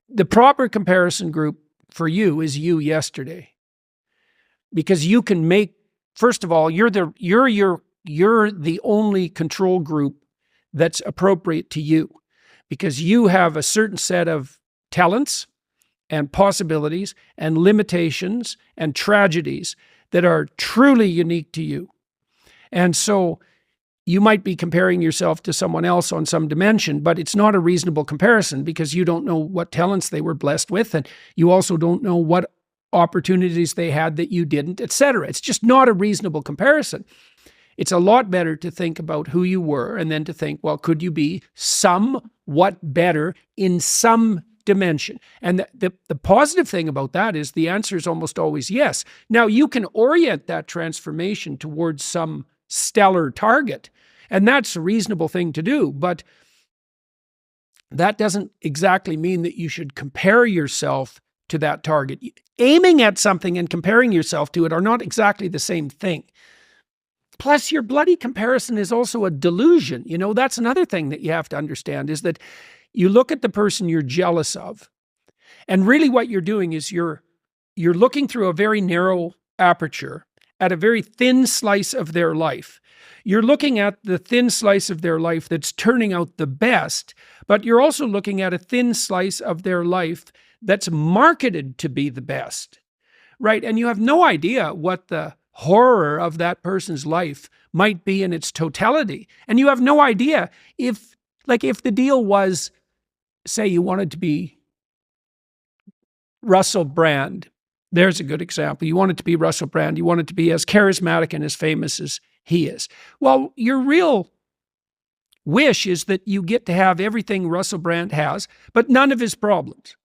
the proper comparison group for you is you yesterday, because you can make, first of all, you're the only control group that's appropriate to you, because you have a certain set of talents and possibilities and limitations and tragedies that are truly unique to you. And so you might be comparing yourself to someone else on some dimension, but it's not a reasonable comparison, because you don't know what talents they were blessed with, and you also don't know what opportunities they had that you didn't, etc. It's just not a reasonable comparison. It's a lot better to think about who you were and then to think, well, could you be somewhat better in some dimension? And the positive thing about that is the answer is almost always yes. Now, you can orient that transformation towards some stellar target, and that's a reasonable thing to do, but that doesn't exactly mean that you should compare yourself to that target. Aiming at something and comparing yourself to it are not exactly the same thing. Plus, your bloody comparison is also a delusion. You know, that's another thing that you have to understand, is that you look at the person you're jealous of, and really what you're doing is you're looking through a very narrow aperture at a very thin slice of their life. You're looking at the thin slice of their life that's turning out the best, but you're also looking at a thin slice of their life that's marketed to be the best, right? And you have no idea what the horror of that person's life might be in its totality. And you have no idea if the deal was, say you wanted to be Russell Brand. There's a good example. You wanted to be Russell Brand. You wanted to be as charismatic and as famous as he is. Well, your real wish is that you get to have everything Russell Brand has, but none of his problems.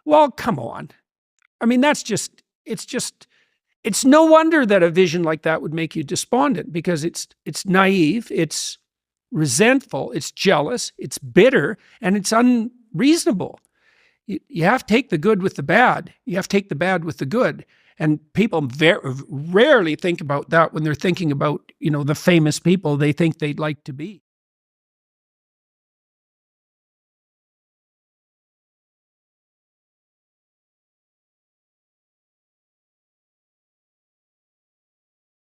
Well, come on. I mean, it's no wonder that a vision like that would make you despondent, because it's naive, it's resentful, it's jealous, it's bitter, and it's unreasonable. You have to take the good with the bad. You have to take the bad with the good. And people rarely think about that when they're thinking about, the famous people they think they'd like to be.